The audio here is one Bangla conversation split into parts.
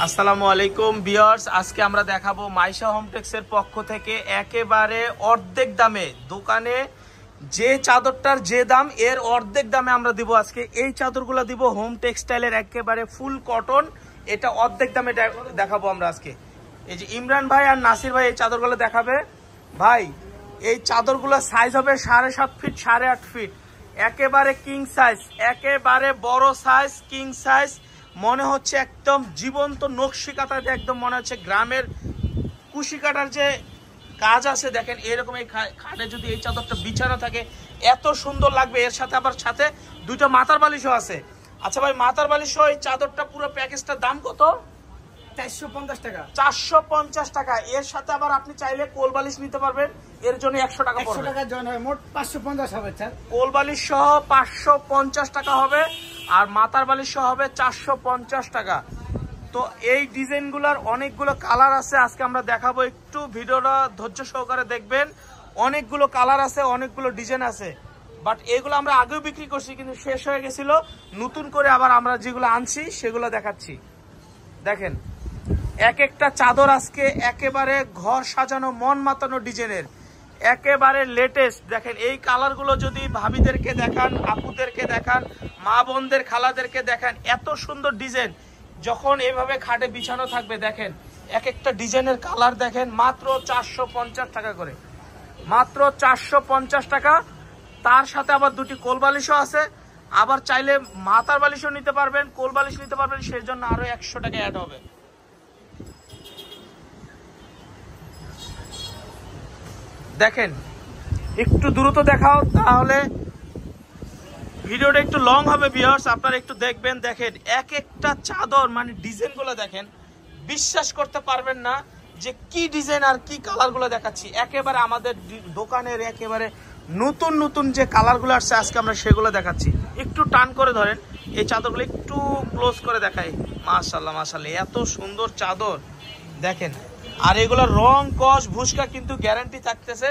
আসসালামু আলাইকুম ভিউয়ার্স, আজকে আমরা দেখাবো মাইশা হোমটেক্সের পক্ষ থেকে একেবারে অর্ধেক দামে দোকানে যে চাদরটার যে দাম এর অর্ধেক দামে আমরা দিব। আজকে এই চাদরগুলো দিব হোম টেক্সটাইলের একেবারে ফুল কটন, এটা অর্ধেক দামে দেখাবো আমরা আজকে। এই যে ইমরান ভাই আর নাসির ভাই এই চাদরগুলো দেখাবে। ভাই এই চাদরগুলো সাইজ হবে 7.5 ফিট 8.5 ফিট, একেবারে কিং সাইজ, একেবারে বড় সাইজ কিং সাইজ। মনে হচ্ছে একদম জীবন্ত নকশি কাটাতে, একদম মনে হচ্ছে গ্রামের কুশি কাটার যে কাজ আছে। দেখেন এরকম এই খাটে যদি এই চাদরটা বিছানো থাকে এত সুন্দর লাগবে। এর সাথে আবার সাথে দুইটা মাথার বালিশও আছে। আচ্ছা ভাই, মাথার বালিশ এই চাদরটা পুরো প্যাকেজটার দাম কত? 450 টাকা। 450 টাকা। এর সাথে আবার আপনি চাইলে কোল বালিশ নিতে পারবেন, এর জন্য 100 টাকা পড়বে। 100 টাকা জয়েন হয়, মোট 550 হবে স্যার। কোল বালিশ সহ 550 টাকা হবে আর মাথার বালিশ সহ হবে 450 টাকা। তো এই ডিজাইনগুলোর অনেকগুলো কালার আছে, আজকে আমরা দেখাবো। একটু ভিডিওটা ধৈর্য সহকারে দেখবেন। অনেকগুলো কালার আছে, অনেকগুলো ডিজাইন আছে, বাট এগুলো আমরা আগেও বিক্রি করছি কিন্তু শেষ হয়ে গেছিল। নতুন করে আবার আমরা যেগুলো আনছি সেগুলো দেখাচ্ছি। দেখেন এক একটা চাদর আজকে একেবারে ঘর সাজানো মন মাতানো ডিজাইনের, একেবারে লেটেস্ট। দেখেন এই কালারগুলো যদি ভাবিদেরকে দেখান, আপুদেরকে দেখান, মা বোনদের খালাদেরকে দেখান, এত সুন্দর ডিজাইন যখন এভাবে খাটে বিছানো থাকবে। দেখেন এক একটা ডিজাইনের কালার দেখেন, মাত্র 450 টাকা করে, মাত্র 450 টাকা। তার সাথে আবার দুটি কোল বালিশও আছে, আবার চাইলে মাথার বালিশও নিতে পারবেন, কোল বালিশ নিতে পারবেন, সেই জন্য আরো 100 টাকা অ্যাড হবে। দেখেন একটু দ্রুত দেখাও, তাহলে ভিডিওটা একটু লং হবে ভিউয়ার্স, আপনারা একটু দেখবেন। দেখেন এক একটা চাদর মানে ডিজাইনগুলো দেখেন, বিশ্বাস করতে পারবেন না যে কি ডিজাইন আর কি কালারগুলো দেখাচ্ছি। একেবারে আমাদের দোকানের একেবারে নতুন নতুন যে কালারগুলো আসছে আজকে আমরা সেগুলো দেখাচ্ছি। একটু টান করে ধরেন, এই চাদরগুলো একটু ক্লোজ করে দেখাই। মাশাআল্লাহ মাশাআল্লাহ, এত সুন্দর চাদর দেখেন। আর এগুলো রং কস ভুসকা কিন্তু গ্যারান্টি থাকতেছে।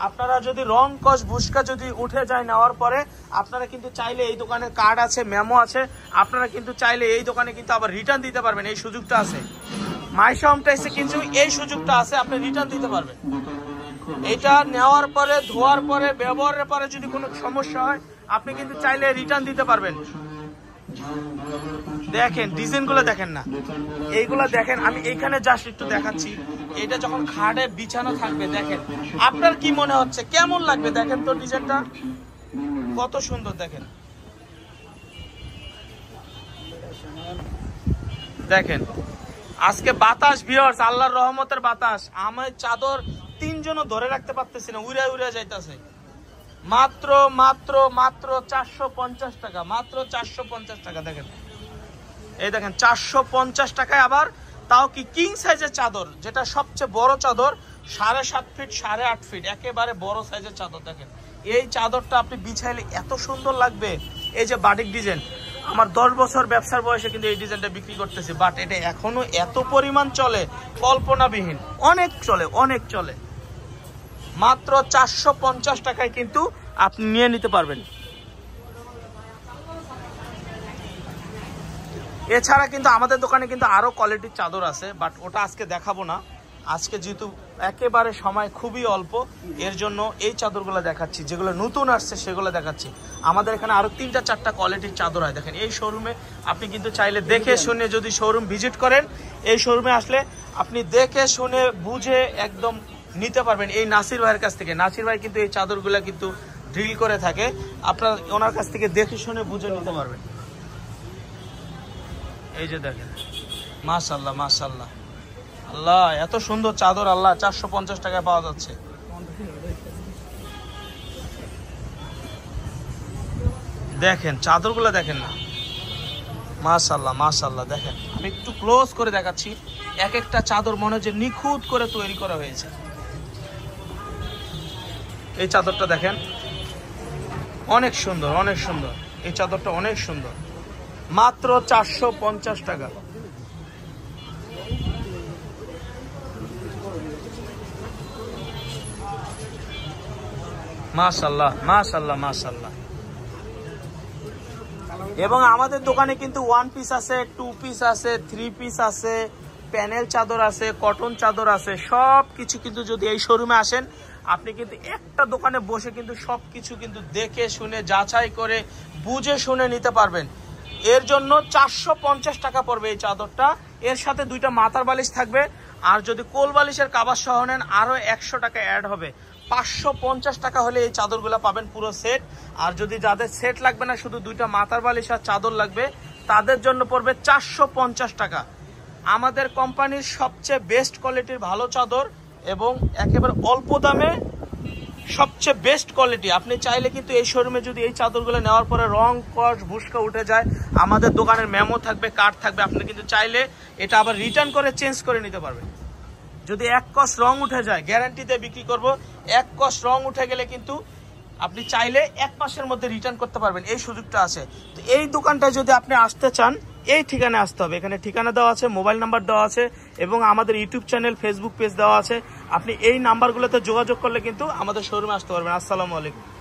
আপনারা যদি রং কস ভুসকা যদি উঠে যায় নেওয়ার পরে, আপনারা কিন্তু চাইলে এই দোকানের কার্ড আছে, মেমো আছে, আপনারা কিন্তু চাইলে এই দোকানে কিন্তু আবার রিটার্ন দিতে পারবেন। এই সুযোগটা আছে মাইশা হোমটেক্সে, কিন্তু এই সুযোগটা আছে, আপনি রিটার্ন দিতে পারবেন। এটা নেওয়ার পরে ধোয়ার পরে ব্যবহারের পরে যদি কোনো সমস্যা হয় আপনি কিন্তু চাইলে রিটার্ন দিতে পারবেন। দেখেন ডিজাইনগুলো দেখেন না, এইগুলা দেখেন। আমি এইখানে জাস্ট একটু দেখাচ্ছি, এটা যখন খাটে বিছানো থাকবে দেখেন আপনার কি মনে হচ্ছে, কেমন লাগবে দেখেন তো। ডিজাইনটা কত সুন্দর দেখেন, দেখেন আজকে বাতাস ভিউয়ার্স, আল্লাহর রহমতের বাতাস। আমার চাদর তিনজনও ধরে রাখতে পারতেছি না, উড়ে উড়ে যাইতেছে। মাত্র মাত্র মাত্র 450 টাকা, মাত্র 450 টাকা। দেখেন এই দেখেন 450 টাকায়, আবার তাও কি কিং সাইজের চাদর, যেটা সবচেয়ে বড় চাদর, 7.5 ফিট 8.5 ফিট, একেবারে বড় সাইজের চাদর। দেখেন এই চাদরটা আপনি বিছাইলে এত সুন্দর লাগবে। এই যে বাটিক ডিজাইন, আমার 10 বছর ব্যবসার বয়সে কিন্তু এই ডিজাইনটা বিক্রি করতেছি, বাট এটা এখনো এত পরিমাণ চলে কল্পনাবিহীন, অনেক চলে, অনেক চলে। মাত্র 450 টাকায় কিন্তু আপনি নিয়ে নিতে পারবেন। এছাড়া কিন্তু আমাদের দোকানে কিন্তু আরো কোয়ালিটির চাদর আছে, বাট ওটা আজকে দেখাবো না। আজকে যেহেতু একেবারে সময় খুবই অল্প, এর জন্য এই চাদরগুলো দেখাচ্ছি, যেগুলো নতুন আসছে সেগুলো দেখাচ্ছি। আমাদের এখানে আরো 3-4টা কোয়ালিটির চাদর হয়। দেখেন এই শোরুমে আপনি কিন্তু চাইলে দেখে শুনে, যদি শোরুম ভিজিট করেন, এই শোরুমে আসলে আপনি দেখে শুনে বুঝে একদম নিতে পারবেন এই নাসির ভাইয়ের কাছ থেকে। নাসির ভাই কিন্তু এই চাদরগুলো কিন্তু ড্রিল করে থাকে, আপনার ওনার কাছ থেকে দেখে শুনে বুঝে নিতে পারবেন। এই যে দেখেন মাশাআল্লাহ মাশাআল্লাহ, আল্লাহ এত সুন্দর চাদর, আল্লাহ 450 টাকায় পাওয়া যাচ্ছে। দেখেন চাদরগুলো দেখেন না, মাশাআল্লাহ মাশাআল্লাহ। দেখেন আমি একটু ক্লোজ করে দেখাচ্ছি, এক একটা চাদর মনে হচ্ছে নিখুঁত করে তৈরি করা হয়েছে। এই চাদরটা দেখেন অনেক সুন্দর, অনেক সুন্দর, এই চাদরটা অনেক সুন্দর, মাত্র 450 টাকা। মাশাআল্লাহ মাশাআল্লাহ মাশাআল্লাহ। এবং আমাদের দোকানে কিন্তু 1 পিস আছে, 2 পিস আছে, 3 পিস আছে, প্যানেল চাদর আছে, কটন চাদর আছে, সব কিছু কিন্তু যদি এই শোরুমে আসেন আপনি কিন্তু একটা দোকানে বসে কিন্তু সবকিছু কিন্তু দেখে শুনে যাচাই করে বুঝে শুনে নিতে পারবেন। এর জন্য 450 টাকা পড়বে এই চাদরটা। এর সাথে 2টা মাথার বালিশ থাকবে, আর যদি কোল বালিশের কাভার সহ নেন আরো 100 টাকা অ্যাড হবে। 550 টাকা হলে এই চাদরগুলো পাবেন পুরো সেট। আর যদি যাদের সেট লাগবে না, শুধু 2টা মাথার বালিশ আর চাদর লাগবে, তাদের জন্য পড়বে 450 টাকা। আমাদের কোম্পানির সবচেয়ে বেস্ট কোয়ালিটির ভালো চাদর এবং একেবারে অল্প দামে সবচেয়ে বেস্ট কোয়ালিটি। আপনি চাইলে কিন্তু এই শোরুমে যদি এই চাদরগুলো নেওয়ার পরে রং কস ভুসকা উঠে যায়, আমাদের দোকানের মেমো থাকবে, কার্ড থাকবে, আপনি কিন্তু চাইলে এটা আবার রিটার্ন করে চেঞ্জ করে নিতে পারবেন। যদি 1 কস রং উঠে যায় গ্যারান্টিতে বিক্রি করব, 1 কস রং উঠে গেলে কিন্তু আপনি চাইলে 1 মাসের মধ্যে রিটার্ন করতে পারবেন, এই সুযোগটা আছে। তো এই দোকানটায় যদি আপনি আসতে চান এই ঠিকানায় আসতে হবে। এখানে ঠিকানা দেওয়া আছে, মোবাইল নাম্বার দেওয়া আছে এবং আমাদের ইউটিউব চ্যানেল, ফেসবুক পেজ দেওয়া আছে। আপনি এই নাম্বারগুলোতে যোগাযোগ করলে কিন্তু আমাদের শোরুমে আসতে পারবেন। আসসালামু আলাইকুম।